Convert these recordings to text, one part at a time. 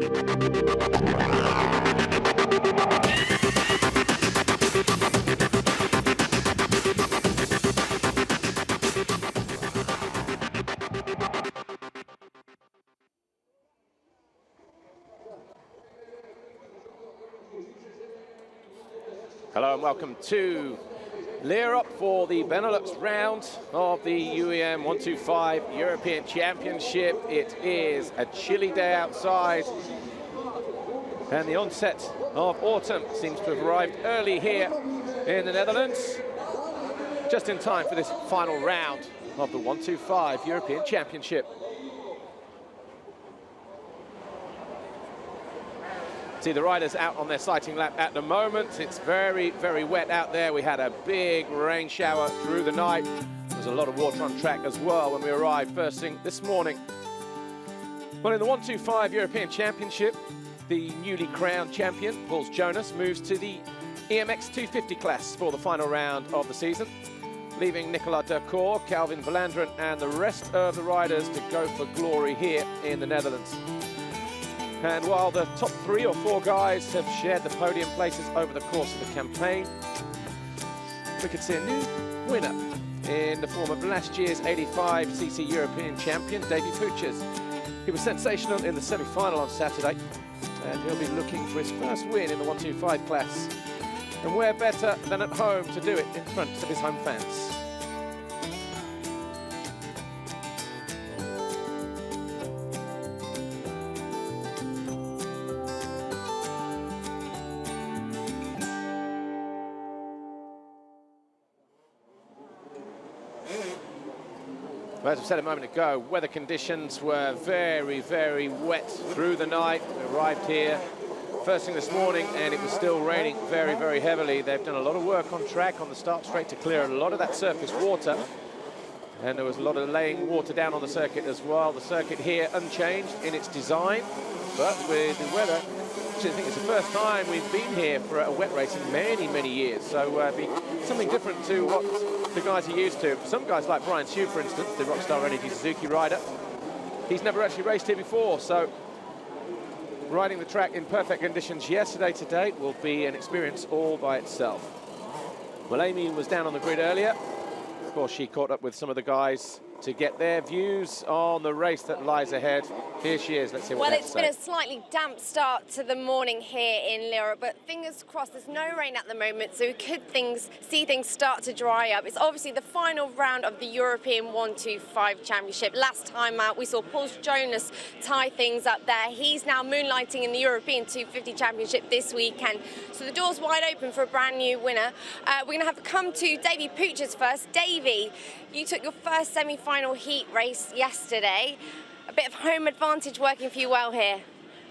Hello and welcome to Leer for the Benelux round of the EMX125 European Championship. It is a chilly day outside and the onset of autumn seems to have arrived early here in the Netherlands, just in time for this final round of the 125 European Championship. See the riders out on their sighting lap at the moment. It's very, very wet out there. We had a big rain shower through the night. There's a lot of water on track as well when we arrived first thing this morning. Well, in the 125 European Championship, the newly crowned champion, Paul Jonas, moves to the EMX250 class for the final round of the season, leaving Nicolas Dercourt, Calvin Verlanderen and the rest of the riders to go for glory here in the Netherlands. And while the top 3 or 4 guys have shared the podium places over the course of the campaign, we could see a new winner in the form of last year's 85cc European champion, Davy Puches. He was sensational in the semi-final on Saturday, and he'll be looking for his first win in the 125 class. And where better than at home to do it in front of his home fans. As I said a moment ago, weather conditions were very, very wet through the night. We arrived here first thing this morning and it was still raining very, very heavily. They've done a lot of work on track on the start straight to clear a lot of that surface water. And there was a lot of laying water down on the circuit as well. The circuit here unchanged in its design, but with the weather, actually I think it's the first time we've been here for a wet race in many, many years. So it'd be something different to what the guys are used to. Some guys like Brian Hsu, for instance, the Rockstar Energy Suzuki rider, he's never actually raced here before, so riding the track in perfect conditions yesterday to date will be an experience all by itself. Well, Amy was down on the grid earlier. Of course, she caught up with some of the guys to get their views on the race that lies ahead. Here she is, let's see what they have to say. Well, it's been a slightly damp start to the morning here in Leer, but fingers crossed, there's no rain at the moment, so we could see things start to dry up. It's obviously the final round of the European 125 Championship. Last time out, we saw Paul Jonas tie things up there. He's now moonlighting in the European 250 Championship this weekend, so the door's wide open for a brand new winner. We're going to have to come to Davy Puches first. Davy, you took your first semi-final heat race yesterday. A bit of home advantage working for you well here.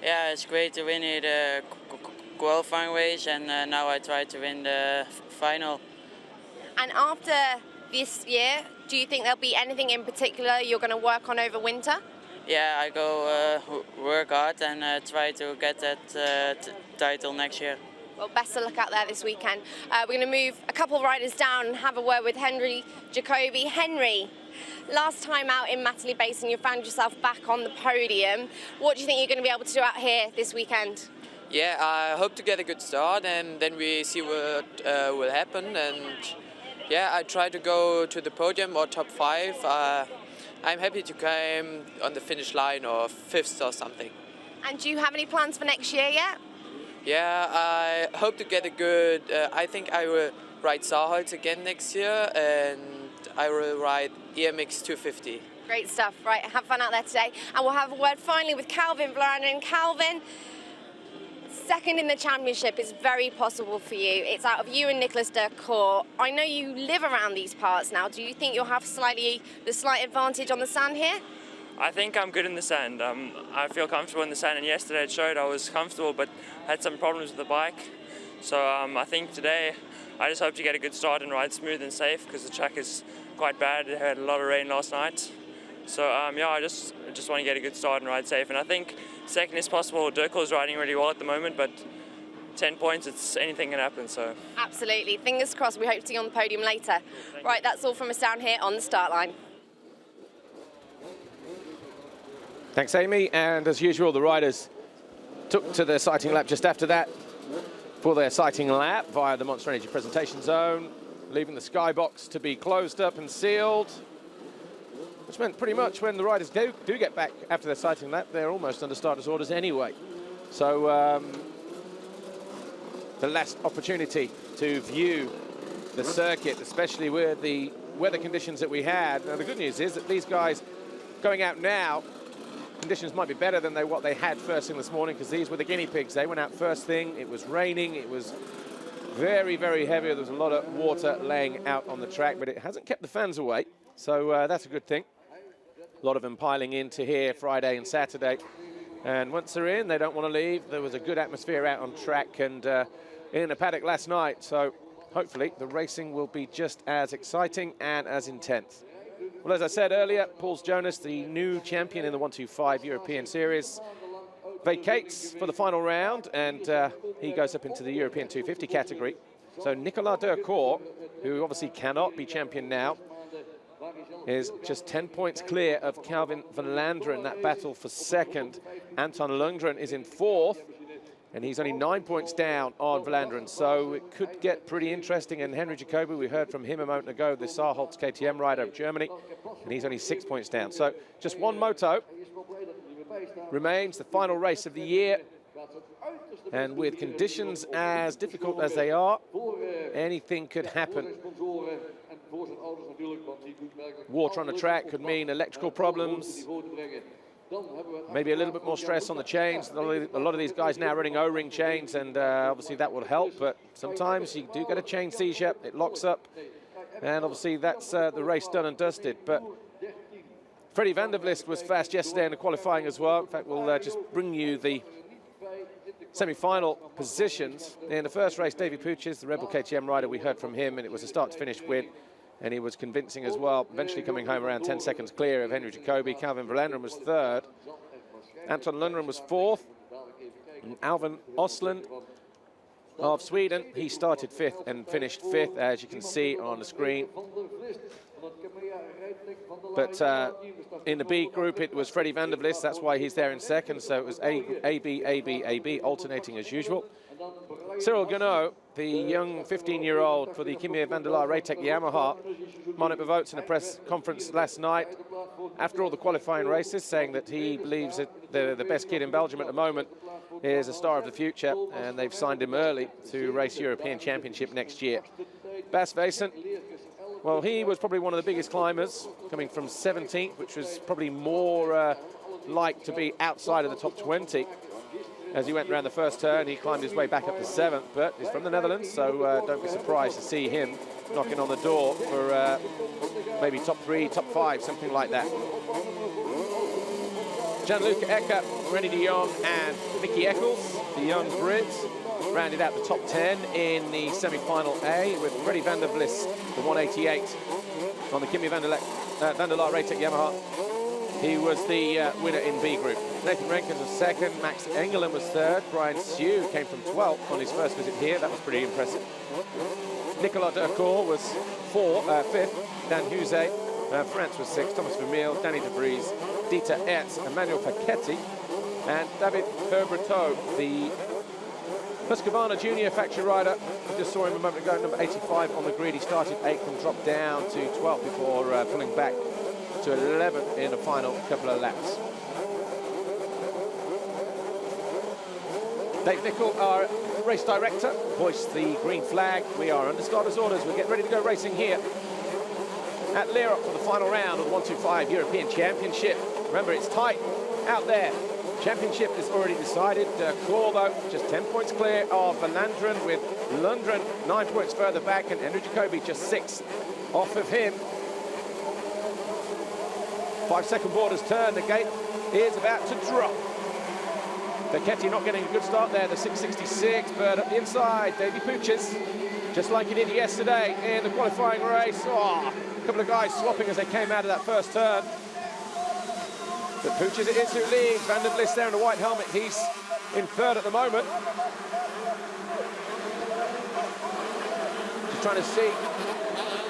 Yeah, it's great to win here the qualifying race, and now I try to win the final. And after this year, do you think there'll be anything in particular you're going to work on over winter? Yeah, I go work hard and try to get that title next year. Well, best of luck out there this weekend. We're going to move a couple of riders down and have a word with Henry Jacobi. Henry, last time out in Matterley Basin, you found yourself back on the podium. What do you think you're going to be able to do out here this weekend? Yeah, I hope to get a good start and then we see what will happen. And yeah, I try to go to the podium or top 5. I'm happy to come on the finish line or 5th or something. And do you have any plans for next year yet? Yeah, I hope to get a good, I think I will ride Saarholz again next year and I will ride EMX250. Great stuff. Right, have fun out there today. And we'll have a word finally with Calvin Verlanderen. Calvin, second in the championship is very possible for you. It's out of you and Nicolas Dercourt. I know you live around these parts now. Do you think you'll have the slight advantage on the sand here? I think I'm good in the sand. I feel comfortable in the sand, and yesterday it showed I was comfortable, but had some problems with the bike. So I think today I just hope to get a good start and ride smooth and safe because the track is quite bad. It had a lot of rain last night. So yeah, I just want to get a good start and ride safe. And I think second is possible. Dercourt's riding really well at the moment, but 10 points, anything can happen. So absolutely, fingers crossed. We hope to see you on the podium later. Right, that's all from us down here on the start line. Thanks, Amy. And as usual, the riders took to their sighting lap just after that for their sighting lap via the Monster Energy presentation zone, leaving the skybox to be closed up and sealed, which meant pretty much when the riders do get back after their sighting lap, they're almost under starters orders anyway. So the last opportunity to view the circuit, especially with the weather conditions that we had. Now, the good news is that these guys going out now, conditions might be better than what they had first thing this morning, because these were the guinea pigs. They went out first thing. It was raining. It was very, very heavy. There was a lot of water laying out on the track, but it hasn't kept the fans away. So that's a good thing. A lot of them piling into here Friday and Saturday. And once they're in, they don't want to leave. There was a good atmosphere out on track and in the paddock last night. So hopefully the racing will be just as exciting and as intense. Well, as I said earlier, Paul Jonas, the new champion in the 125 European Series, vacates for the final round, and he goes up into the European 250 category. So Nicolas Durcourt, who obviously cannot be champion now, is just 10 points clear of Calvin van Landeren, that battle for second. Anton Lundgren is in fourth, and he's only 9 points down on van Landeren, so it could get pretty interesting. And Henry Jacobi, we heard from him a moment ago, the Saarholz KTM rider of Germany, and he's only 6 points down. So just one moto remains, the final race of the year. And with conditions as difficult as they are, anything could happen. Water on the track could mean electrical problems, maybe a little bit more stress on the chains. A lot of these guys now running O-ring chains, and obviously that will help, but sometimes you do get a chain seizure, it locks up, and obviously that's the race done and dusted. But Freddie van der Vlist was fast yesterday in the qualifying as well. In fact, we'll just bring you the semi-final positions. In the first race, Davy Puches, the Rebel KTM rider, we heard from him, and it was a start-to-finish win, and he was convincing as well, eventually coming home around 10 seconds clear of Henry Jacobi. Calvin van Landeren was third. Anton Lundgren was fourth. And Alvin Osland of Sweden, he started fifth and finished fifth, as you can see on the screen. But in the B group, it was Freddie van der Vlist. That's why he's there in second. So it was A, B, A, B, A, B, alternating as usual. Cyril Gunnot, the young 15-year-old for the Kimi van der Laar Raytec Yamaha, won up the votes in a press conference last night after all the qualifying races, saying that he believes that the best kid in Belgium at the moment is a star of the future, and they've signed him early to race European Championship next year. Bas Vaesen, well, he was probably one of the biggest climbers, coming from 17th, which was probably more like to be outside of the top 20. As he went around the first turn, he climbed his way back up to 7th, but he's from the Netherlands, so don't be surprised to see him knocking on the door for maybe top 3, top 5, something like that. Gianluca Ecker, Rennie de Jong, and Mickey Eccles, the young Brits, rounded out the top 10 in the semi-final A, with Freddie van der Vlist, the 188 on the Kimi van der Laar Raytec Yamaha. He was the winner in B group. Nathan Renkens was second, Max Engelen was third, Brian Sue came from 12th on his first visit here. That was pretty impressive. Nicolas Durcourt was fifth, Dan Huse, France was sixth, Thomas Vermeil, Danny De Vries, Dieter Ertz, Emmanuel Paquetti, and David Herbreteau, the Husqvarna Junior factory rider. I just saw him a moment ago, number 85 on the grid. He started 8th and dropped down to 12th before pulling back to 11th in the final couple of laps. Dave Nicol, our race director, hoists the green flag. We are under starters orders. We'll get ready to go racing here at Lierop for the final round of the 125 European Championship. Remember, it's tight out there. Championship is already decided. Durcourt, though, just 10 points clear of van Landeren, with Lundgren 9 points further back, and Henry Jacobi just 6 off of him. 5-second borders turn, the gate is about to drop. Paquetti not getting a good start there, the 666, but up the inside, Davy Puches, just like he did yesterday in the qualifying race. Oh, a couple of guys swapping as they came out of that first turn. But Puches it is who leads. Van der Vlist there in the white helmet, he's in third at the moment. Just trying to see,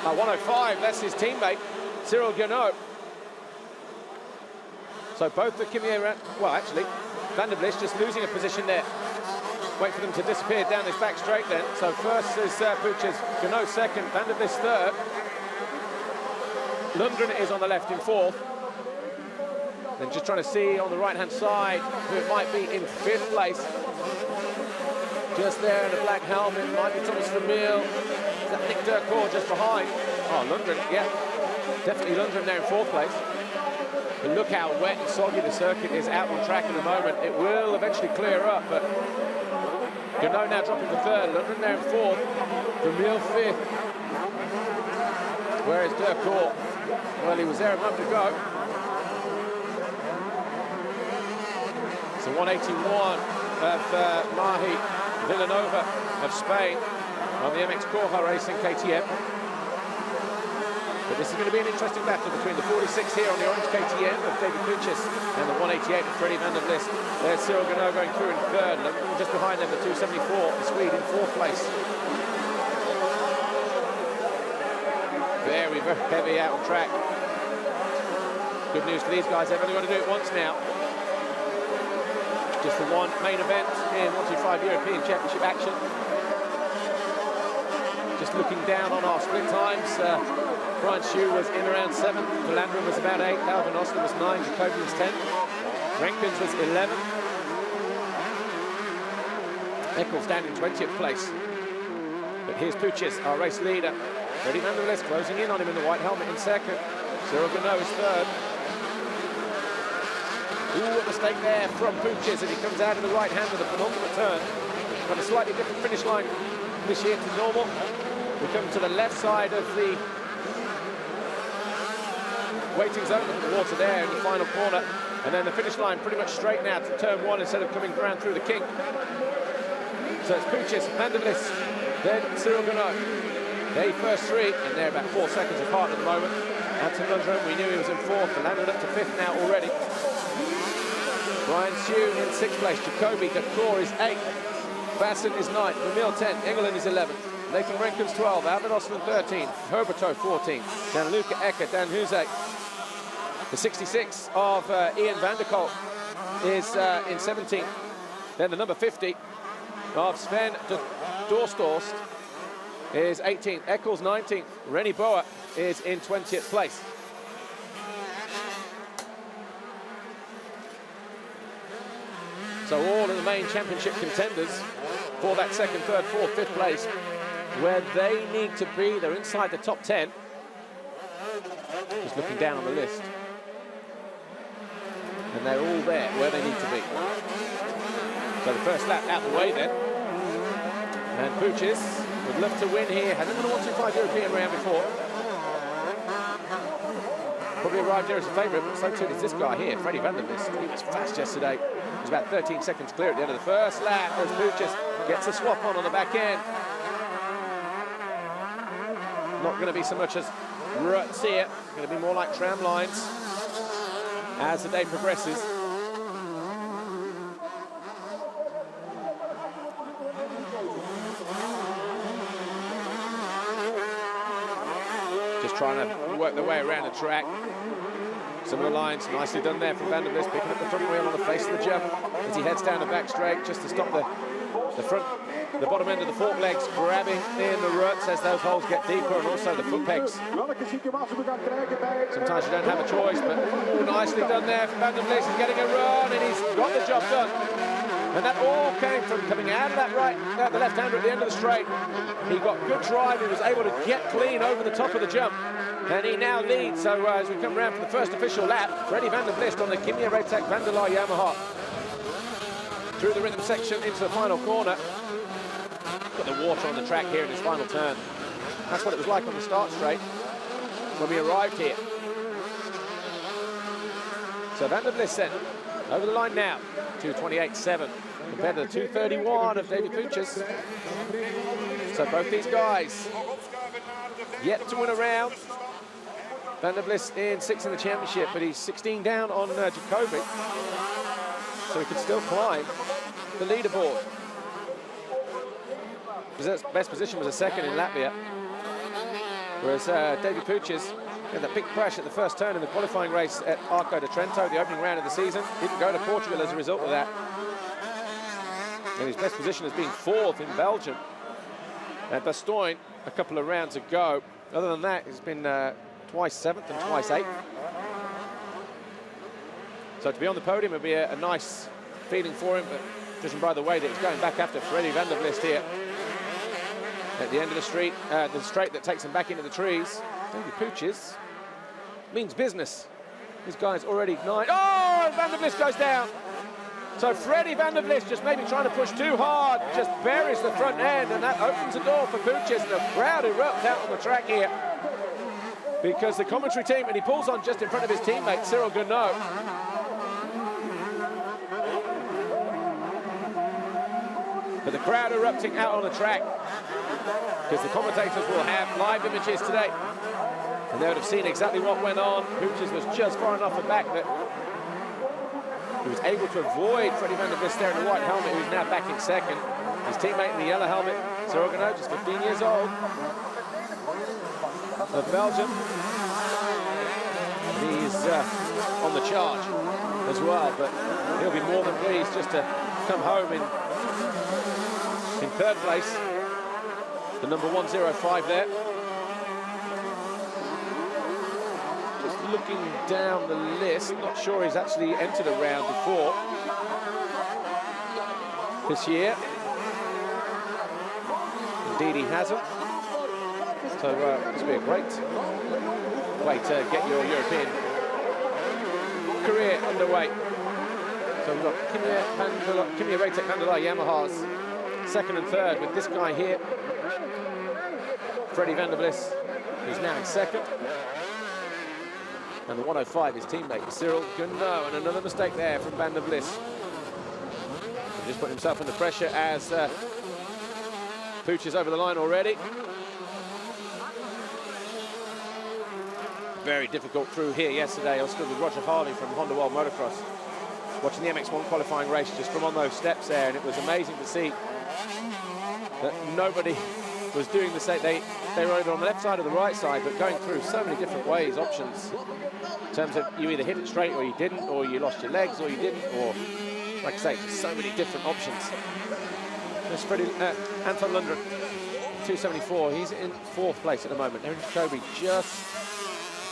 105, that's his teammate, Cyril Gunnot. So both the Kimi, well, actually, Van der Vlis just losing a position there. Wait for them to disappear down this back straight then. So first is Puches, Ganot second, Van der Vlis third. Lundgren is on the left in fourth. Then just trying to see on the right-hand side who it might be in fifth place. Just there in a black helmet, might be Thomas Vermeil. Is that Nick Durkour just behind? Oh, Lundgren, yeah. Definitely Lundgren there in fourth place. But look how wet and soggy the circuit is out on track at the moment. It will eventually clear up, but Ganot now dropping to third, Lundgren there in fourth, Vermeil fifth. Where is Durkour? Well, he was there a moment ago. So 181 of Mahi Villanova of Spain on the MX Corja Racing KTM. But this is going to be an interesting battle between the 46 here on the orange KTM of David Puches and the 188 of Freddie Van der Vlis. There's Cyril Ganot going through in third, and just behind them the 274, the Swede in fourth place. Very, very heavy out on track. Good news for these guys, they've only got to do it once now. Just for one main event in 125 European Championship action. Just looking down on our split times, Brian Shue was in around 7, Verlanderen was about 8, Alvin Austin was 9, Jacobi was 10, Renkens was 11. Eccles down in 20th place. But here's Puches, our race leader. Freddie Van der Vlis closing in on him in the white helmet in second. Cyril Ganot is third. Ooh, a mistake there from Puches, and he comes out in the right hand with a penultimate turn. Got a slightly different finish line this year to normal. We come to the left side of the waiting zone, the water there in the final corner, and then the finish line pretty much straight now to turn one instead of coming around through the kink. So it's Puches, Van der Vlis, then Cyril Ganot. They first three, and they're about 4 seconds apart at the moment. Anton Lundgren, we knew he was in fourth, and landed up to fifth now already. Brian Shue in sixth place, Jacobi Durkour is 8th, Bassen is 9th, Vermeil 10th, Engeland is 11th, Nathan Renkens 12th, Alvin Austin 13th, Herberto 14th, Gianluca Ecker, Dan Huzek. The 66 of Ian van der Kolk is in 17th. Then the number 50 of Sven de Dorstorst is 18th, Eccles 19th, Rennie Boer is in 20th place. So all of the main championship contenders for that second, third, fourth, fifth place, where they need to be, they're inside the top 10. Just looking down on the list. And they're all there where they need to be. So the first lap out the way then. And Puches would love to win here. Hasn't won a 125 European round before. Probably arrived here as a favourite, but so too is this guy here, Freddie Van der Vlis. He was fast yesterday. He was about 13 seconds clear at the end of the first lap as Puches gets a swap on the back end. Not going to be so much as ruts here. Going to be more like tram lines as the day progresses. Just trying to work their way around the track. Some of the lines nicely done there from Van der Vlis, picking up the front wheel on the face of the jump as he heads down the back straight just to stop the bottom end of the fork legs grabbing in the ruts as those holes get deeper, and also the foot pegs. Sometimes you don't have a choice, but nicely done there from Van der Vlis. He's getting a run and he's got the job done. And that all came from coming out of that the left-hander at the end of the straight. He got good drive, he was able to get clean over the top of the jump. And he now leads, so as we come around for the first official lap, Freddie Van der Vlis on the Kimia Raytec Van der Laar Yamaha. Through the rhythm section into the final corner. Got the water on the track here in his final turn. That's what it was like on the start straight when we arrived here. So Van der Vlis then, over the line now, 2:28.7 compared to the 2:31 of David Puches. So both these guys yet to win a round. Van der Vlis in 6th in the championship, but he's 16 down on Jacobi. So he can still climb the leaderboard. His best position was a second in Latvia, whereas David Puches Had that big crash at the first turn in the qualifying race at Arco de Trento, the opening round of the season. Didn't go to Portugal as a result of that. And his best position has been 4th in Belgium. At Bastogne a couple of rounds ago. Other than that, he's been twice 7th and twice 8th. So to be on the podium would be a nice feeling for him, but judging by the way that he's going back after Freddie van der Vlist here at the end of the straight that takes him back into the trees. David Pooches means business. This guy's already 9. Oh, and van der Vlist goes down. So Freddie van der Vlist just maybe trying to push too hard, just buries the front end, and that opens the door for Pooches, and the crowd erupts out on the track here because the commentary team, and he pulls on just in front of his teammate Cyril Guenot. But the crowd erupting out on the track because the commentators will have live images today, and they would have seen exactly what went on. Pooches was just far enough back that he was able to avoid Freddie van der Vlist there in the white helmet, who's now back in second. His teammate in the yellow helmet, Cyril Guenot, just 15 years old, of Belgium. He's on the charge as well, but he'll be more than pleased just to come home in 3rd place. The number 105 there. Looking down the list, not sure he's actually entered a round before this year. Indeed, he hasn't. So this will be a great way to get your European career underway. So we've got Kimi Ratek van der Leyen Yamaha's 2nd and 3rd with this guy here, Freddie van der Vlist, who's now in 2nd. And the 105, his teammate, Cyril Guenot, and another mistake there from van der Vlist. He just put himself under pressure as Pooch is over the line already. Very difficult through here yesterday. I was still with Roger Harvey from Honda World Motocross, watching the MX1 qualifying race just from on those steps there, and it was amazing to see that nobody was doing the same. They were either on the left side or the right side, but going through so many different ways, options, in terms of you either hit it straight or you didn't, or you lost your legs or you didn't, or, like I say, so many different options. There's Anton Lundgren, 274. He's in 4th place at the moment. Eric Jacobi just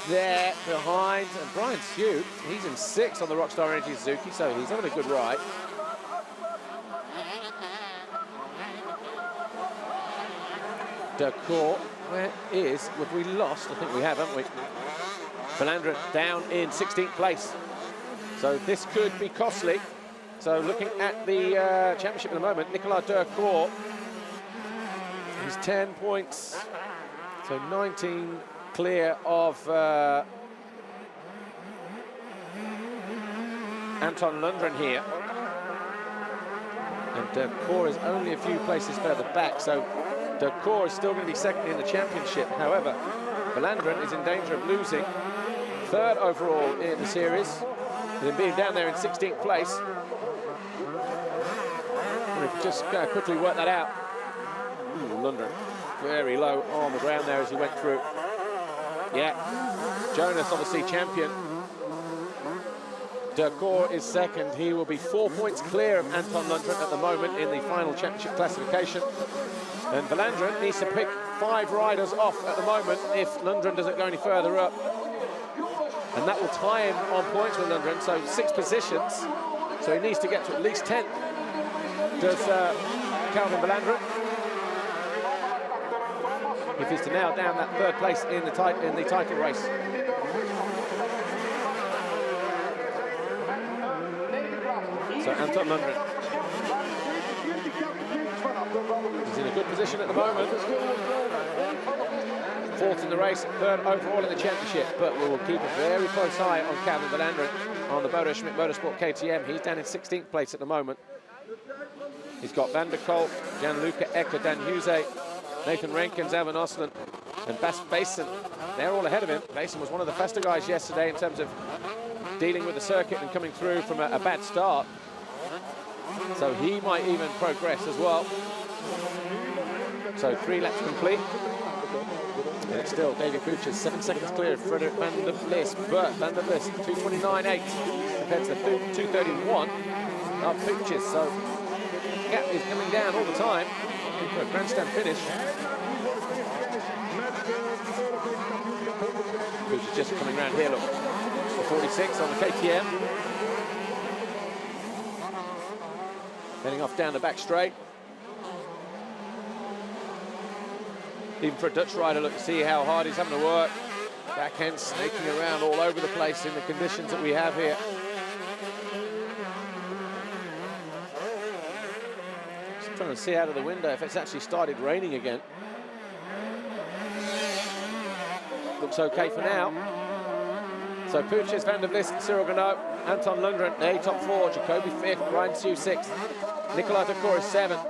there behind. And Brian Sue, he's in 6th on the Rockstar Energy Suzuki, so he's having a good ride. Decour, where is, have we lost? I think we have, haven't we? Valandra down in 16th place. So this could be costly. So looking at the championship at the moment, Nicolas Decour, he's 10 points. So 19 clear of Anton Lundgren here. And Decour is only a few places further back. So Decour is still going to be 2nd in the championship. However, Valandren is in danger of losing 3rd overall in the series, with him being down there in 16th place. We'll just quickly work that out. Lundgren very low on the ground there as he went through. Yeah, Jonas obviously champion. Decour is 2nd. He will be 4 points clear of Anton Lundgren at the moment in the final championship classification. And Valandren needs to pick 5 riders off at the moment if Lundgren doesn't go any further up. And that will tie him on points with Lundgren, so 6 positions. So he needs to get to at least 10. Does Calvin Valandren. If he's to nail down that 3rd place in the title race. So Anton Lundgren. He's in a good position at the moment. 4th in the race, 3rd overall in the championship, but we will keep a very close eye on Calvin Valandren on the Bodo Schmidt Motorsport KTM. He's down in 16th place at the moment. He's got Van der Kolk, Gianluca Ecker, Dan Huse, Nathan Rankins, Alvin Osland, and Bas Basin. They're all ahead of him. Basin was one of the faster guys yesterday in terms of dealing with the circuit and coming through from a bad start. So he might even progress as well. So 3 laps complete. And it's still Davy Pooches, 7 seconds clear of Frederik van der Vlis, but Van der Vlis, 2:29.8 compared to the 2:31 of Pooches. So gap is coming down all the time for a grandstand finish. Pooches just coming around here, look, the 46 on the KTM. Heading off down the back straight. Even for a Dutch rider, look, see how hard he's having to work. Backhand snaking around all over the place in the conditions that we have here. Just trying to see out of the window if it's actually started raining again. Looks okay for now. So Pooches, Van der Vlis, Cyril Ganot, Anton Lundgren, they top 4, Jacoby 5th, Brian Sue 6th, Nicolas Decor is 7th.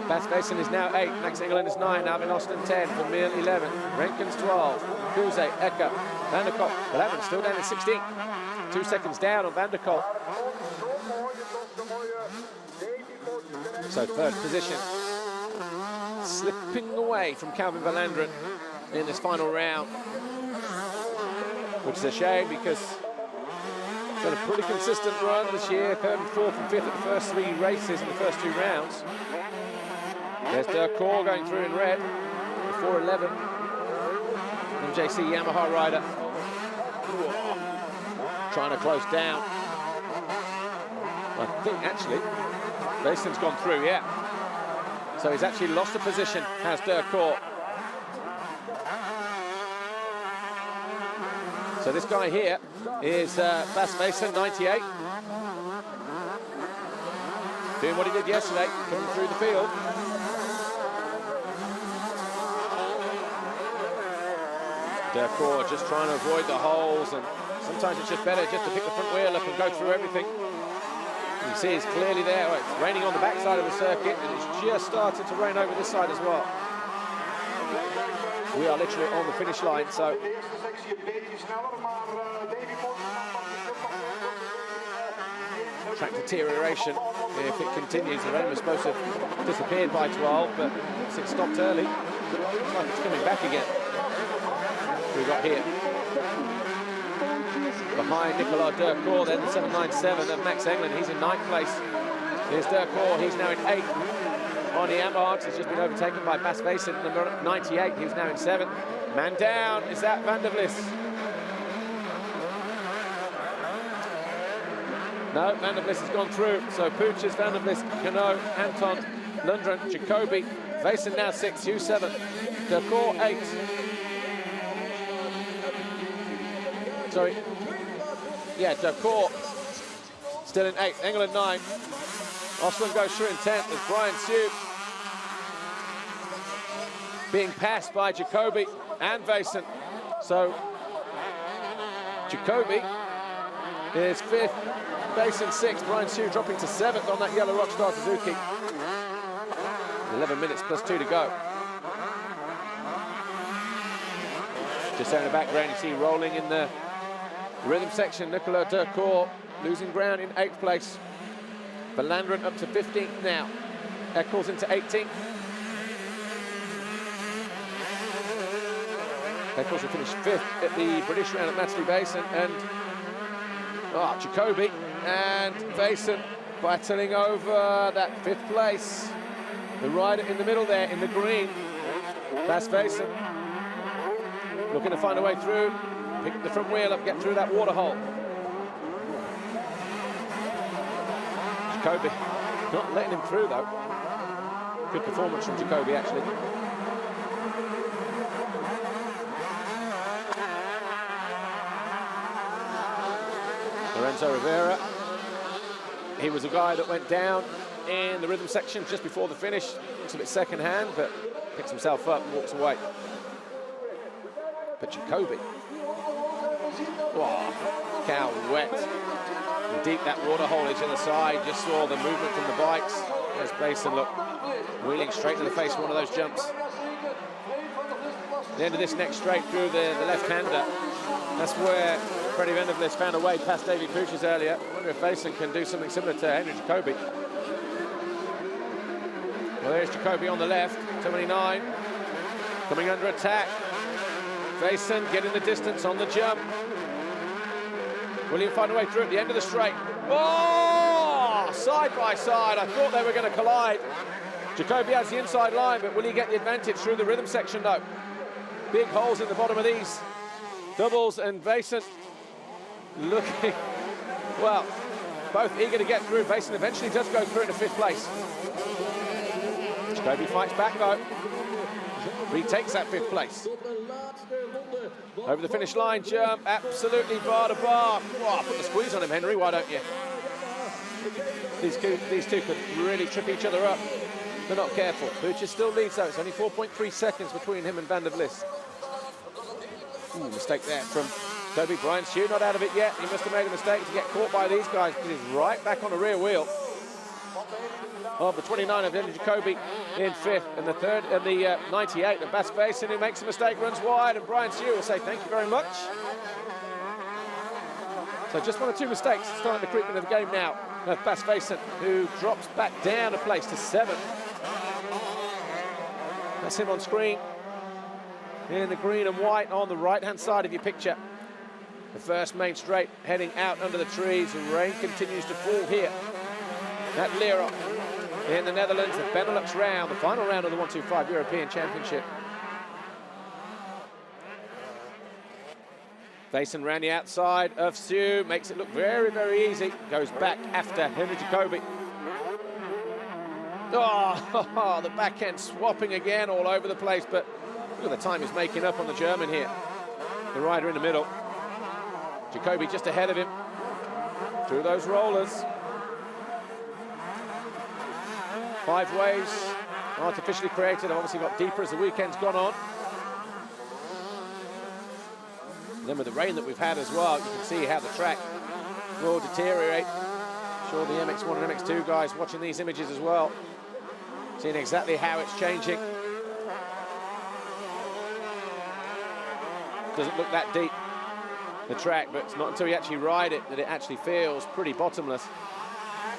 Bas Basin is now 8, Max England is 9, Alvin Austin 10, Vermeer 11, Renkens 12, Kuze, Ecker, Van der Kolk, Lavin still down at 16, 2 seconds down on Van der Kolk. So third position, slipping away from Calvin Verlanderen in this final round, which is a shame because he's had a pretty consistent run this year, 3rd and 4th and 5th at the first 3 races in the first 2 rounds. There's Durkor going through in red, the 411. MJC Yamaha rider. Trying to close down. I think actually, Basin's gone through, yeah. So he's actually lost a position, has Durkor. So this guy here is Bas Basin, 98. Doing what he did yesterday, coming through the field. Durkor just trying to avoid the holes, and sometimes it's just better just to pick the front wheel up and go through everything. You see it's clearly there. It's raining on the backside of the circuit, and it's just started to rain over this side as well. We are literally on the finish line, so track deterioration if it continues. The rain was supposed to have disappeared by 12, but since it stopped early, looks like it's coming back again. We've got here behind Nicolas Durkor, then the 797 of Max England. He's in 9th place. Here's Durkor, he's now in 8th. On the Yamaha, he's just been overtaken by Bas Basin, number 98. He's now in 7th. Man down, is that Van der Vlis? No, Van der Vlis has gone through. So Pooches, Van der Vlis, Ganot, Anton, Lundgren, Jacoby, Basin now 6th, Hugh 7th, Durkor 8th. Sorry. Yeah, Durkor still in 8th, England 9. Osland goes through in 10th as Brian Sue being passed by Jacoby and Basin. So Jacoby is 5th, Basin 6th, Brian Sue dropping to 7th on that yellow Rockstar Suzuki. 11 minutes plus 2 to go. Just there in the background, you see rolling in the rhythm section, Nicolas Durkor losing ground in 8th place. Verlanderen up to 15th now. Eccles into 18th. Eccles will finish 5th at the British round at Matterley Basin, and Jacoby and Basin battling over that 5th place. The rider in the middle there in the green, Bas Basin, looking to find a way through, pick the front wheel up, get through that water hole. Jacoby not letting him through though. Good performance from Jacoby actually. Lorenzo Rivera, he was a guy that went down in the rhythm section just before the finish. Looks a bit second hand, but picks himself up and walks away. But Jacoby, wow, cow wet. And deep that water hole is in the side. Just saw the movement from the bikes. There's Basin, look, wheeling straight to the face of one of those jumps. The end of this next straight through the left-hander. That's where Freddie Van der Vlis found a way past Davy Pooches earlier. I wonder if Basin can do something similar to Henry Jacoby. Well, there's Jacoby on the left, 79. coming under attack. Vason getting the distance on the jump. William find a way through at the end of the straight. Oh, side by side. I thought they were going to collide. Jacoby has the inside line, but will he get the advantage through the rhythm section? No. Big holes in the bottom of these doubles, and Vason looking, well, both eager to get through. Vason eventually does go through into 5th place. Jacoby fights back though. Retakes that 5th place. Over the finish line jump, absolutely bar to bar. Oh, put the squeeze on him, Henry, why don't you? These two could really trip each other up. They're not careful. Puches still leads though. It's only 4.3 seconds between him and Van der Vlis. Ooh, mistake there from Toby. Brian Sue not out of it yet. He must have made a mistake to get caught by these guys, but he's right back on the rear wheel. Oh, the 29 of Henry Jacoby in 5th, and the 3rd and the 98 of Bas Vason, who makes a mistake, runs wide, and Brian Sue will say thank you very much. So just 1 or 2 mistakes starting to creep into the game now of Bas Vason, who drops back down a place to 7th. That's him on screen in the green and white on the right-hand side of your picture. The first main straight heading out under the trees. The rain continues to fall here at Lierop in the Netherlands. The Benelux round, the final round of the 125 European Championship. Vason ran the outside of Sue, makes it look very, very easy. Goes back after Henry Jacoby. Oh, the back end swapping again all over the place, but look at the time he's making up on the German here. The rider in the middle. Jacoby just ahead of him through those rollers. 5 ways artificially created. I've obviously got deeper as the weekend's gone on. And then with the rain that we've had as well, you can see how the track will deteriorate. I'm sure the MX1 and MX2 guys watching these images as well, seeing exactly how it's changing. Doesn't look that deep, the track, but it's not until you actually ride it that it actually feels pretty bottomless.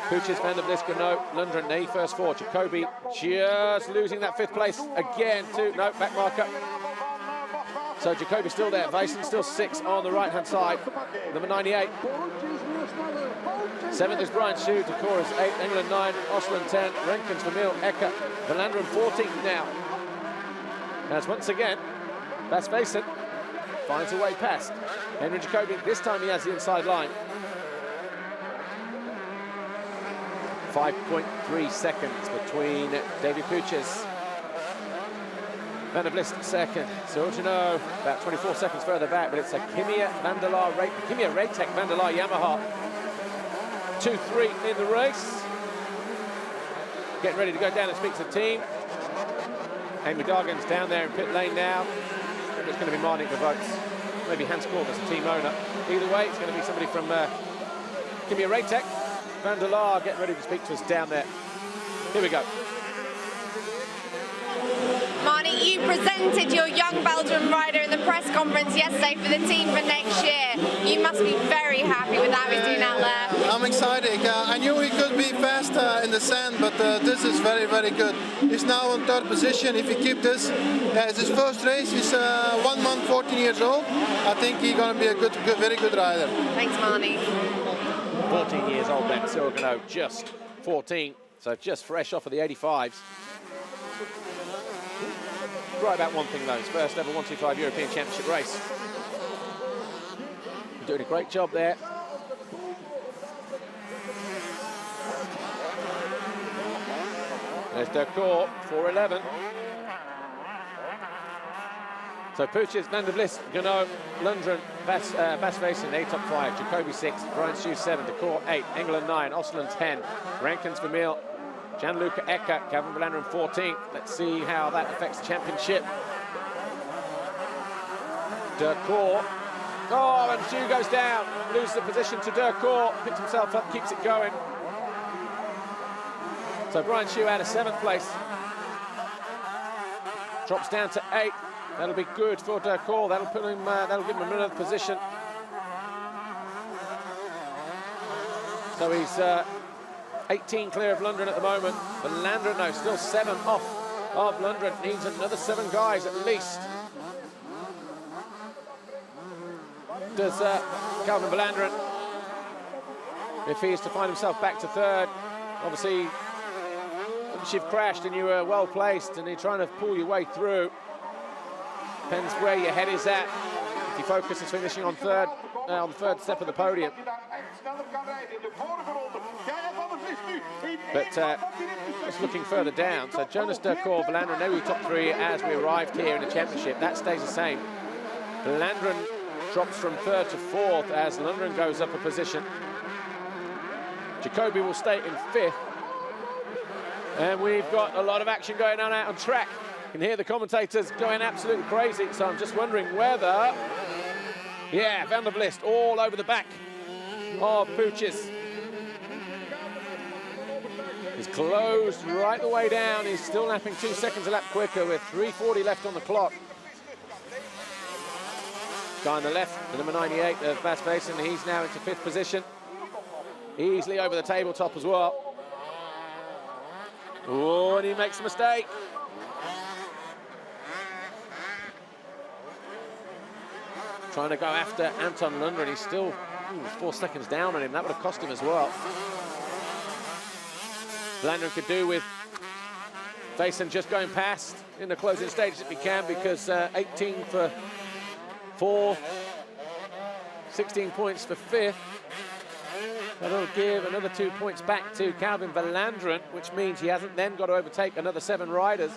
Puches, Van der Vlis, Ganot, Lundgren, they first 4. Jacoby just losing that 5th place again to, no, back marker. So Jacoby still there, Vason still 6 on the right-hand side, number 98. 7th is Brian Sue, Decor is 8, England 9, Osland 10, Renkens, Vermeil, Ecker, Verlanderen 14th now. As once again, Bas Vason finds a way past Henry Jacoby. This time he has the inside line. 5.3 seconds between David Puches. Van der Vlis 2nd. So you know, about 24 seconds further back, but it's a Kimia Raytech Van der Laar Yamaha. 2-3 in the race. Getting ready to go down and speak to the team. Amy Dargan's down there in pit lane now. It's going to be Marnik the votes. Maybe Hans Korb as the team owner. Either way, it's going to be somebody from Kimia Raytech. Van der Laar getting ready to speak to us down there. Here we go. Marnie, you presented your young Belgian rider in the press conference yesterday for the team for next year. You must be very happy with how he's doing out there. I'm excited. I knew he could be fast in the sand, but this is very, very good. He's now in 3rd position. If he keeps this, it's his first race. He's 1 month, 14 years old. I think he's going to be a very good rider. Thanks, Marnie. 14 years old then, Cyril Ganot, just 14, so just fresh off of the 85s. Right about one thing though, his first ever 125 European Championship race. Doing a great job there. There's Decor, 4:11. So Puches, Van der Vlis, Ganot, Lundgren, Bas Vason, 8 top 5, Jacoby 6, Brian Sue 7, Decor 8, England 9, Osland 10, Renkens, Vermeil, Gianluca Ecker, Kevin Verlanderen 14. Let's see how that affects the championship. Decor. Oh, and Sue goes down, loses the position to Decor, picks himself up, keeps it going. So Brian Sue out of 7th place. Drops down to 8th. That'll be good for Decor. That'll put him. That'll give him another position. So he's 18 clear of Lundgren at the moment. But Landren, no, still 7 off of Lundgren. Needs another 7 guys at least. Does Calvin Verlanderen, if he's to find himself back to third. Obviously, once you've crashed and you were well placed and you're trying to pull your way through, depends where your head is at. If you focus on finishing on the third step of the podium. But just looking further down, so Jonas Derkor, Verlanderen, now we top 3 as we arrived here in the championship. That stays the same. Verlanderen drops from 3rd to 4th as Lundgren goes up a position. Jacobi will stay in 5th. And we've got a lot of action going on out on track. You can hear the commentators going absolutely crazy, so I'm just wondering whether... Yeah, Van der Vlist all over the back of Puches. He's closed right the way down. He's still lapping 2 seconds a lap quicker with 3:40 left on the clock. Guy on the left, the number 98 of Bas Basin, he's now into 5th position. Easily over the tabletop as well. Oh, and he makes a mistake. Trying to go after Anton Lundgren. He's still 4 seconds down on him. That would have cost him as well. Verlanderen could do with Basin just going past in the closing stages if he can, because 18 for 4th, 16 points for 5th. That'll give another 2 points back to Calvin Verlanderen, which means he hasn't then got to overtake another 7 riders.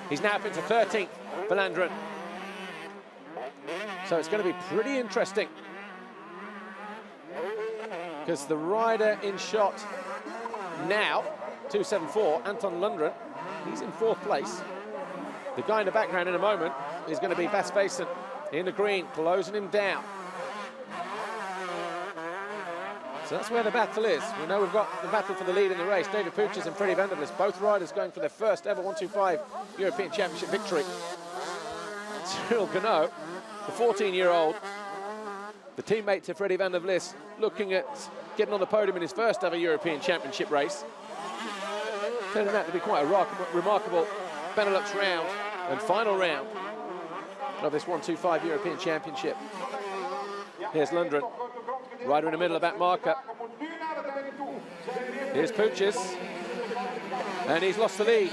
He's now up into 13th, Verlanderen. So it's going to be pretty interesting, because the rider in shot now, 274, Anton Lundgren, he's in 4th place. The guy in the background in a moment is going to be Bas Basin in the green, closing him down. So that's where the battle is. We know we've got the battle for the lead in the race. David Puches and Freddie Van der Vlist, both riders going for their first ever 125 European Championship victory. Cyril Ganot, the 14-year-old, the teammate to Freddie Van der Vlist, looking at getting on the podium in his first ever European Championship race. Turning out to be quite a remarkable Benelux round and final round of this 125 European Championship. Here's Lundgren, rider in the middle of that marker. Here's Puches, and he's lost the lead.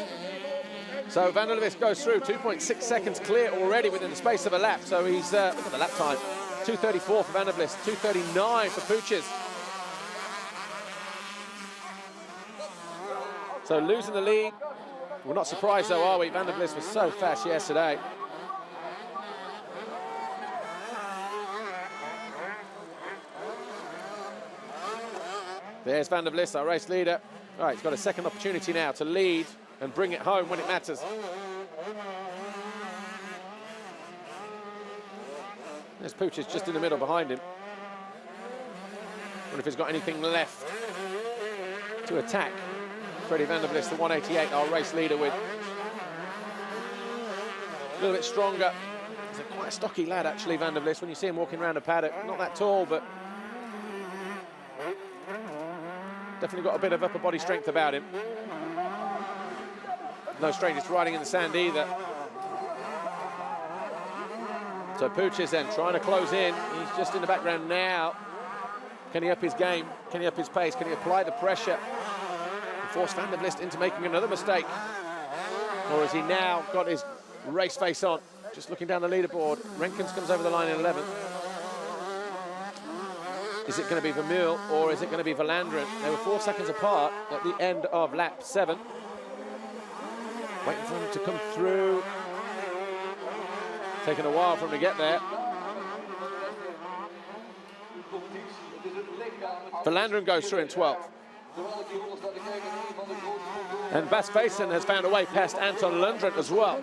So Van der Vlist goes through, 2.6 seconds clear already within the space of a lap. So he's, look at the lap time, 2:34 for Van der Vlist, 2:39 for Puches. So losing the lead, we're not surprised though, are we? Van der Vlist was so fast yesterday. There's Van der Vlist, our race leader. All right, he's got a second opportunity now to lead and bring it home when it matters. There's Puches just in the middle behind him. Wonder if he's got anything left to attack Freddie Van der Vlist, the 188, our race leader, with a little bit stronger. He's quite a stocky lad, actually, Van der Vlist, when you see him walking around the paddock. Not that tall, but definitely got a bit of upper body strength about him. No stranger to riding in the sand either. So Puches then trying to close in. He's just in the background now. Can he up his game? Can he up his pace? Can he apply the pressure and force Van der Vlist into making another mistake? Or has he now got his race face on? Just looking down the leaderboard. Renkens comes over the line in 11th. Is it going to be Vermeulen or is it going to be Verlanderen? They were 4 seconds apart at the end of lap 7. Waiting for him to come through. Taking a while for him to get there. Verlanderen goes through in 12th. And Bas Basin has found a way past Anton Lundgren as well.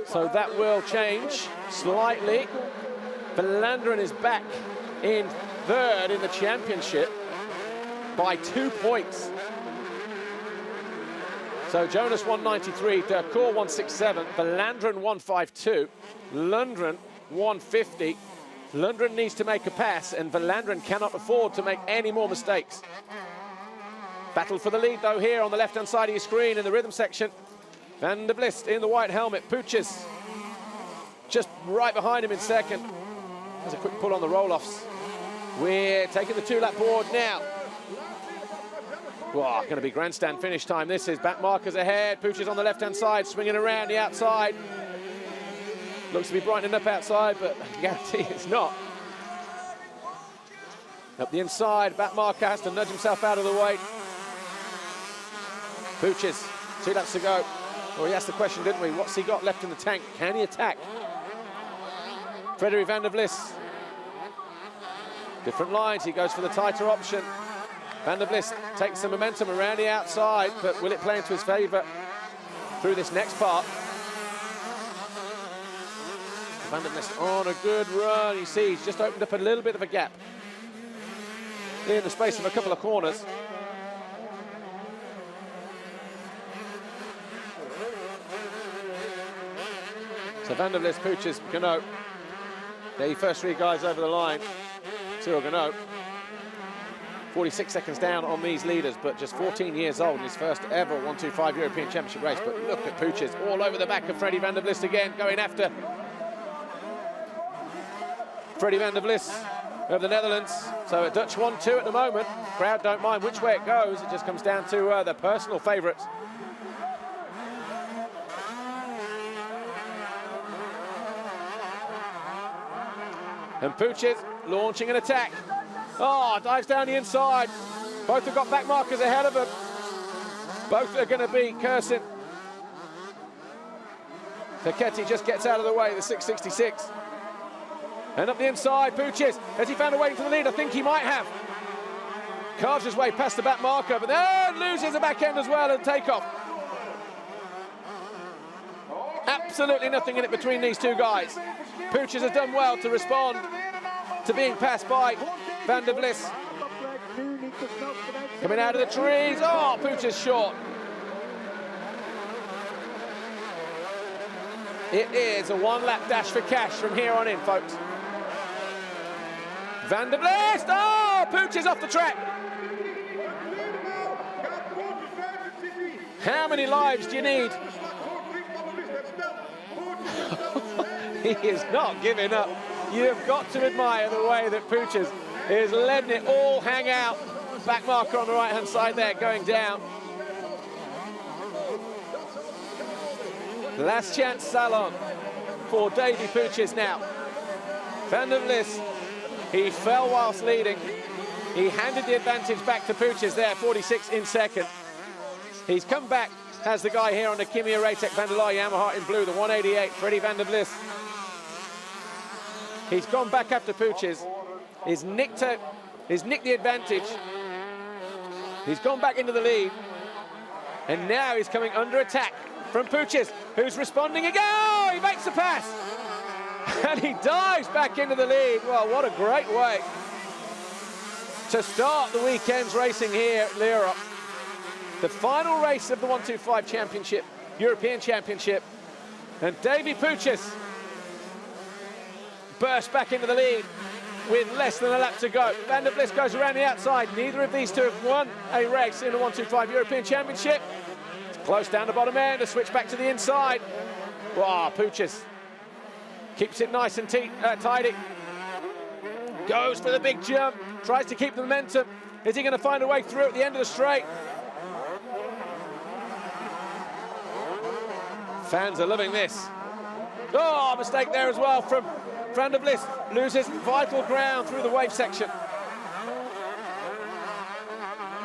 So that will change slightly. Verlanderen is back in 3rd in the championship by 2 points. So Jonas 193, Derkor 167, Verlanderen 152, Lundgren 150. Lundgren needs to make a pass and Verlanderen cannot afford to make any more mistakes. Battle for the lead though here on the left-hand side of your screen in the rhythm section. Van der Vlist in the white helmet. Puches just right behind him in second. There's a quick pull on the roll-offs. We're taking the 2-lap board now. Wow, going to be grandstand finish time. This is back markers ahead. Puches on the left-hand side, swinging around the outside. Looks to be brightening up outside, but I guarantee it's not. Up the inside, back marker has to nudge himself out of the way. Puches, 2 laps to go. Well, we asked the question, didn't we? What's he got left in the tank? Can he attack? Frederik van der Vlist. Different lines, he goes for the tighter option. Van der Vlist takes some momentum around the outside, but will it play into his favour through this next part? Van der Vlist on a good run. You see, he's just opened up a little bit of a gap in the space of a couple of corners. So Van der Vlist, Puches, Ganot. The first 3 guys over the line. Cyril Ganot. 46 seconds down on these leaders, but just 14 years old in his first ever 125 European Championship race. But look at Puches all over the back of Freddie van der Vlist again, going after Freddie van der Vlist of the Netherlands. So a Dutch 1-2 at the moment. Crowd don't mind which way it goes. It just comes down to their personal favourites. And Puches launching an attack. Oh, dives down the inside. Both have got back markers ahead of them. Both are going to be cursing. Teketi just gets out of the way, the 666. And up the inside, Puches. Has he found a way for the lead? I think he might have. Carves his way past the back marker, but then loses the back end as well and takeoff. Absolutely nothing in it between these 2 guys. Puches has done well to respond to being passed by Van der Vlist. Coming out of the trees. Oh, Puches short. It is a 1-lap dash for cash from here on in, folks. Van der Vlist. Oh, Puches off the track. How many lives do you need? He is not giving up. You've got to admire the way that Puches is letting it all hang out. Back marker on the right-hand side there, going down. Last chance salon for Davy Puches now. Van der Vlist, he fell whilst leading. He handed the advantage back to Puches there, 46 in second. He's come back, has the guy here on the Kimi Ratek Van der Laar Yamaha in blue, the 188, Freddie van der Vlist. He's gone back after Puches. He's nicked the advantage. He's gone back into the lead. And now he's coming under attack from Puches, who's responding again. Oh, he makes the pass. And he dives back into the lead. Well, what a great way to start the weekend's racing here at Lira. The final race of the 125 Championship, European Championship. And Davy Puches burst back into the lead with less than a lap to go. Van der Vlist goes around the outside. Neither of these 2 have won a race in the 125 European Championship. It's close down the bottom end, a switch back to the inside. Wow, Puches keeps it nice and tidy. Goes for the big jump, tries to keep the momentum. Is he going to find a way through at the end of the straight? Fans are loving this. Oh, mistake there as well from Van der Vlist. Loses vital ground through the wave section.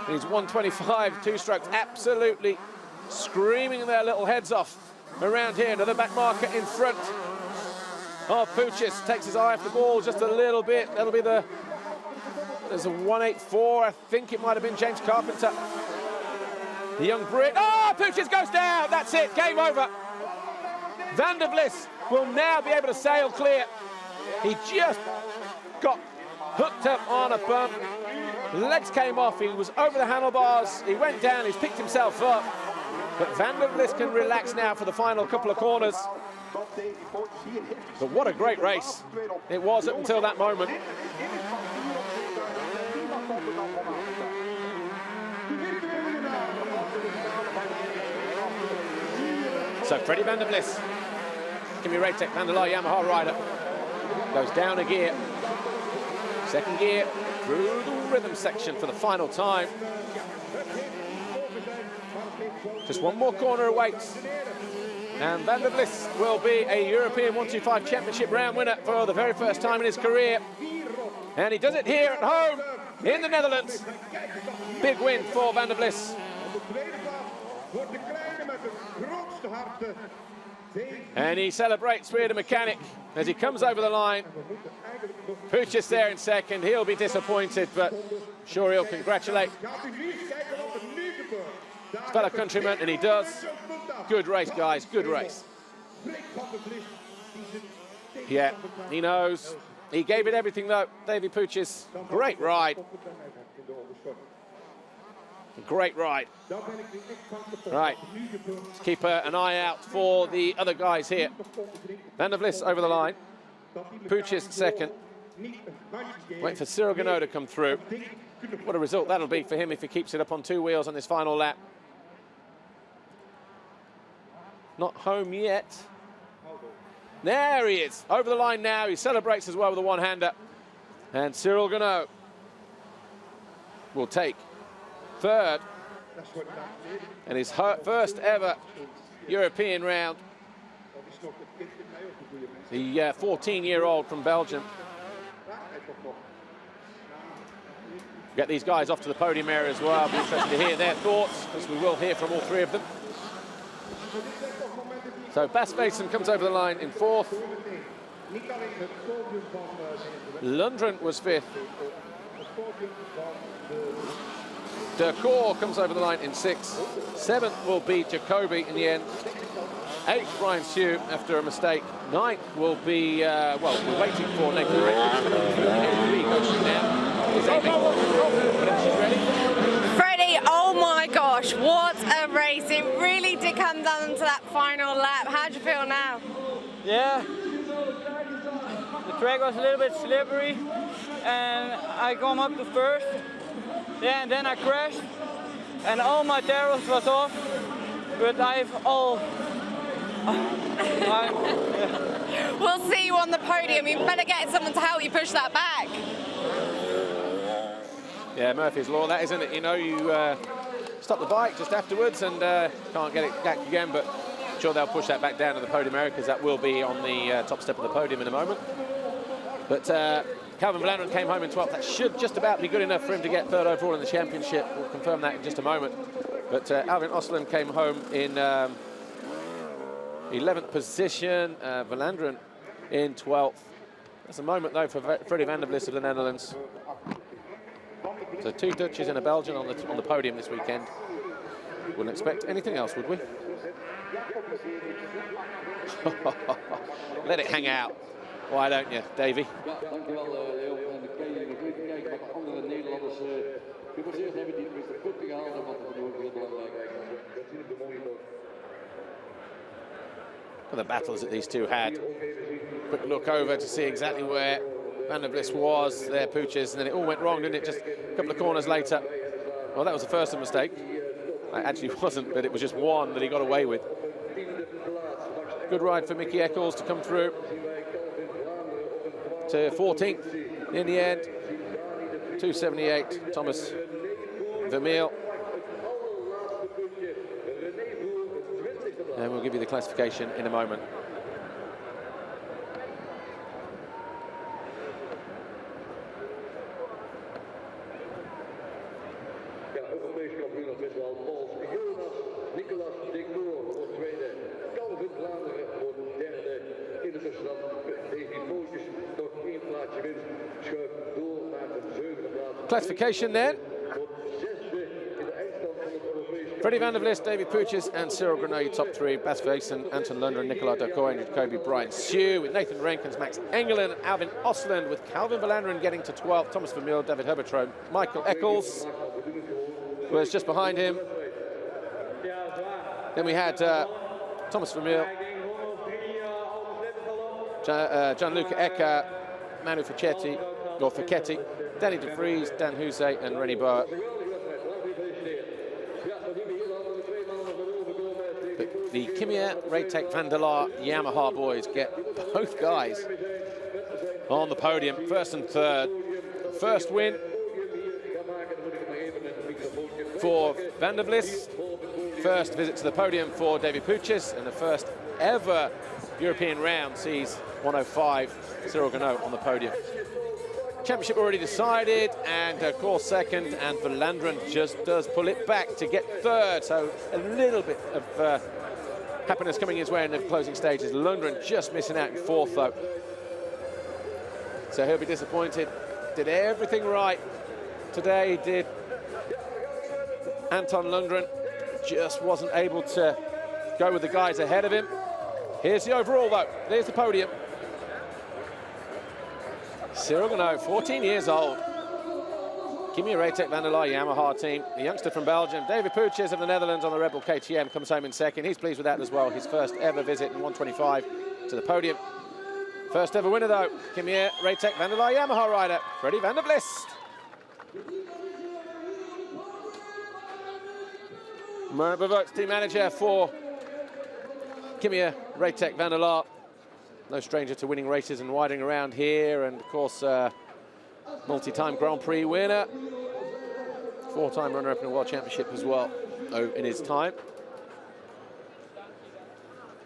He's 125, 2-strokes, absolutely screaming their little heads off around here. Another back marker in front of Puches. Takes his eye off the ball just a little bit. That'll be there's a 184. I think it might have been James Carpenter, the young Brit. Oh, Puches goes down. That's it. Game over. Van der Vlist will now be able to sail clear. He just got hooked up on a bump. Legs came off. He was over the handlebars. He went down. He's picked himself up. But Van der Vlist can relax now for the final couple of corners. But what a great race it was up until that moment. So Freddie van der Vlis, Kimi Räikkönen, Van der Laar Yamaha rider, goes down a gear. Second gear through the rhythm section for the final time. Just one more corner awaits. And Van der Vlis will be a European 125 Championship round winner for the very first time in his career. And he does it here at home in the Netherlands. Big win for Van der Vlis. And he celebrates with a mechanic as he comes over the line. Puches there in second. He'll be disappointed, but sure he'll congratulate his fellow countryman, and he does. Good race, guys, good race. Yeah, he knows. He gave it everything, though. Davy Puches, great ride. Great ride. Right, let's keep an eye out for the other guys here. Van der Vlis over the line. Puches second. Waiting for Cyril Ganot to come through. What a result that'll be for him if he keeps it up on two wheels on this final lap. Not home yet. There he is, over the line now. He celebrates as well with a one-hander. And Cyril Ganot will take third and his first ever European round. The 14-year-old from Belgium. Get these guys off to the podium area as well. I'll be interested to hear their thoughts, as we will hear from all three of them. So Bas Vayssen comes over the line in fourth. Lundgren was fifth. De Koor comes over the line in sixth. Seventh will be Jacobi in the end. Eighth, Brian Sue after a mistake. Ninth will be, well, we're waiting for Nathan Räikkönen. Goes now. Is Amy. She's ready. Freddie, oh my gosh, what a race. It really did come down to that final lap. How do you feel now? Yeah, the track was a little bit slippery and I come up to first. Yeah, and then I crashed and all my tires was off, but I've all... We'll see you on the podium. You better get someone to help you push that back. Yeah, Murphy's Law, that isn't it? You know, you stop the bike just afterwards and can't get it back again, but I'm sure they'll push that back down to the podium area because that will be on the top step of the podium in a moment. But Calvin Vallanderen came home in 12th. That should just about be good enough for him to get third overall in the championship. We'll confirm that in just a moment. But Alvin Osland came home in 11th position. Vallanderen in 12th. That's a moment, though, for Freddie van der Vlis of the Netherlands. So two Dutchies and a Belgian on the podium this weekend. Wouldn't expect anything else, would we? Let it hang out. Why don't you, Davy? Well, the battles that these two had. Quick look over to see exactly where Van der Vlis was, there Puches, and then it all went wrong, didn't it? Just a couple of corners later. Well, that was the first mistake. It actually wasn't, but it was just one that he got away with. Good ride for Mickey Eccles to come through to 14th in the end. 278, Thomas Vermeer. And we'll give you the classification in a moment. Classification then. Freddie van der Vlis, David Puches and Cyril Ganot, top three. Bas Vayssen, Anton Lundgren, Nicolas De Koor, Andrew Jacobi, Brian Sue, with Nathan Räikkönen, Max Engelen, Alvin Osland, with Calvin Vallanderen getting to 12th, Thomas Vermeer, David Herbertron, Michael Eccles was just behind him. Then we had Thomas Vermeer, Gianluca Ecca, Manu Facchetti, Danny De Vries, Dan Housay and Rennie Boer. But the Kimia, Raytek, Van der Laar, Yamaha boys get both guys on the podium, first and third. First win for Van der Vlis, first visit to the podium for David Puches, and the first ever European round sees 105 Cyril Ganot on the podium. Championship already decided, and of course second, and Verlanderen just does pull it back to get third, so a little bit of happiness coming his way in the closing stages. Lundgren just missing out in fourth though, so he'll be disappointed. Did everything right today, did Anton Lundgren, just wasn't able to go with the guys ahead of him. Here's the overall though, there's the podium. Cyril Ganot, 14 years old. Kimi Raytek Van der Laar Yamaha team. The youngster from Belgium, David Puches of the Netherlands on the Red Bull KTM, comes home in second. He's pleased with that as well. His first ever visit in 125 to the podium. First ever winner though, Kimi Raytek Van der Laar Yamaha rider, Freddie van der Vlist. Mark Bavok's team manager for Kimi Raytek Van der Laar. No stranger to winning races and riding around here, and of course multi-time Grand Prix winner, four-time runner-up in a World Championship as well in his time.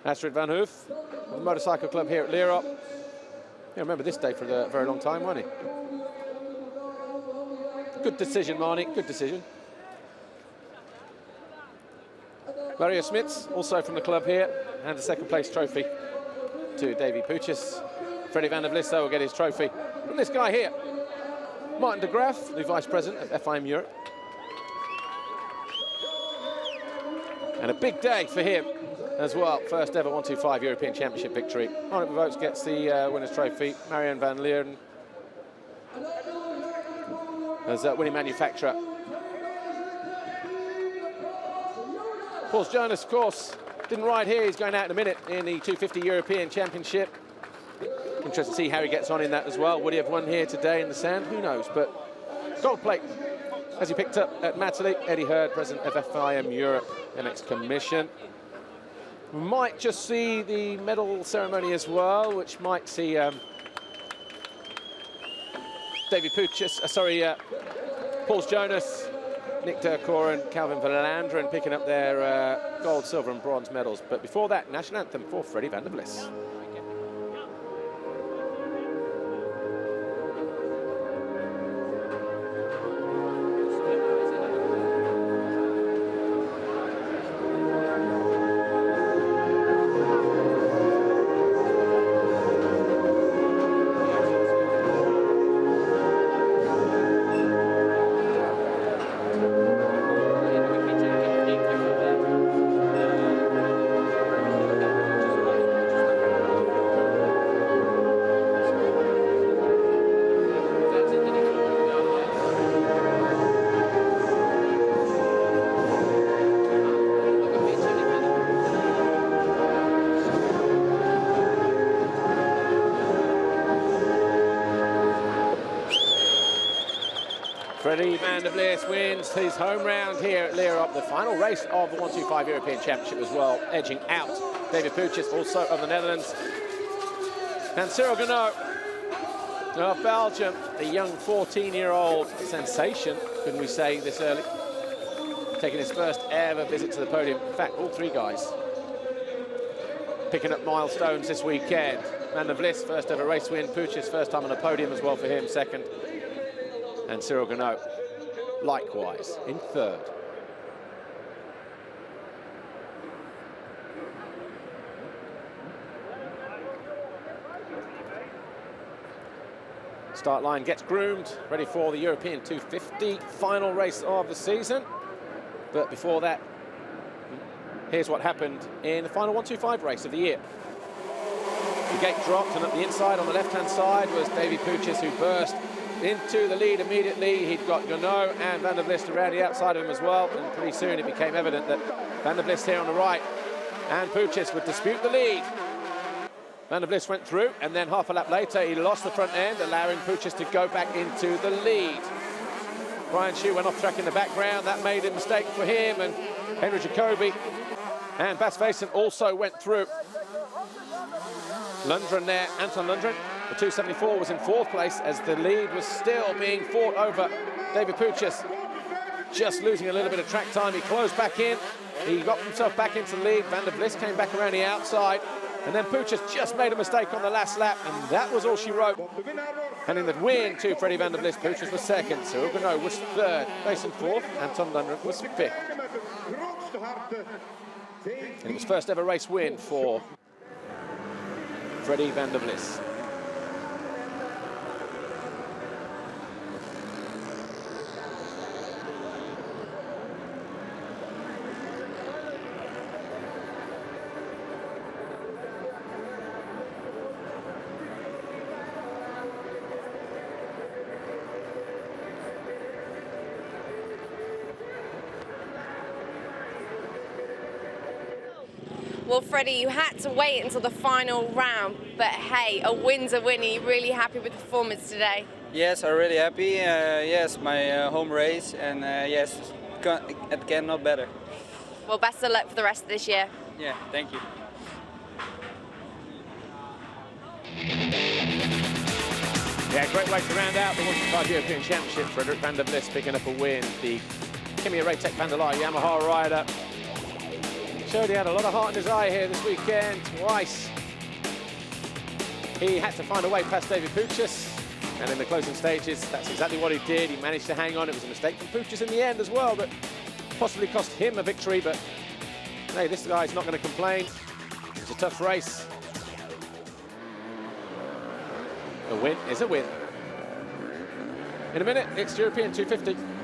Astrid van Hoof, the motorcycle club here at Lierop. Yeah, remember this day for a very long time, won't he? Good decision, Marnie, good decision. Mario Smits, also from the club here, and a second place trophy to Davy Puches. Freddie van der Vlist will get his trophy from this guy here, Martin de Graaf, the vice president of FIM Europe. And a big day for him as well. First ever 125 European Championship victory. Martin Bavokes gets the winner's trophy. Marianne van Leeuwen as winning manufacturer. Paul Jonas, of course, didn't ride here. He's going out in a minute in the 250 European Championship. Interested to see how he gets on in that as well. Would he have won here today in the sand? Who knows? But gold plate, as he picked up at Matterley. Eddie Hurd, president of FIM Europe MX Commission. We might just see the medal ceremony as well, which might see David Puches, Paul Jonas, Nick Durkoren, Calvin Verlanderen picking up their gold, silver and bronze medals. But before that, national anthem for Freddie van der Vlist. Freddie van der Vlist wins his home round here at Lierop, the final race of the 125 European Championship as well, edging out David Puches, also of the Netherlands. And Cyril Ganot of Belgium, the young 14-year-old sensation, couldn't we say this early, taking his first ever visit to the podium. In fact, all three guys picking up milestones this weekend. Van der Vlist, first ever race win. Puches, first time on a podium as well for him, second. And Cyril Ganot, likewise, in third. Start line gets groomed, ready for the European 250, final race of the season. But before that, here's what happened in the final 125 race of the year. The gate dropped, and up the inside on the left-hand side was Davy Puches, who burst into the lead immediately. He'd got Ganot and Van der Vlist around the outside of him as well, and pretty soon it became evident that Van der Vlist here on the right and Puches would dispute the lead. Van der Vlist went through, and then half a lap later he lost the front end, allowing Puches to go back into the lead. Brian Shue went off track in the background. That made a mistake for him, and Henry Jacobi And Basvesen also went through. Lundgren there, Anton Lundgren, the 274 was in 4th place as the lead was still being fought over David Puchis. Just losing a little bit of track time. He closed back in. He got himself back into the lead. Van der Vlis came back around the outside. And then Puchis just made a mistake on the last lap, and that was all she wrote. And in the win to Freddie Van der Vlis, Puchis was 2nd. So Huguenot was 3rd, Basin 4th, Anton Lundgren was 5th. And it was first ever race win for Freddie Van der Vlis. Well, Freddie, you had to wait until the final round, but hey, a win's a win. Are you really happy with the performance today? Yes, I'm really happy. Yes, my home race, and yes, it cannot better. Well, best of luck for the rest of this year. Yeah, thank you. Yeah, great way to round out the 125 European Championship. Frederik Van der Vlis picking up a win. The Kimi Ratek van der Leyen Yamaha rider showed he had a lot of heart in his eye here this weekend, twice. He had to find a way past David Puchis, and in the closing stages, that's exactly what he did. He managed to hang on. It was a mistake from Puchis in the end as well, but possibly cost him a victory, but hey, this guy's not going to complain. It's a tough race. A win is a win. In a minute, it's European 250.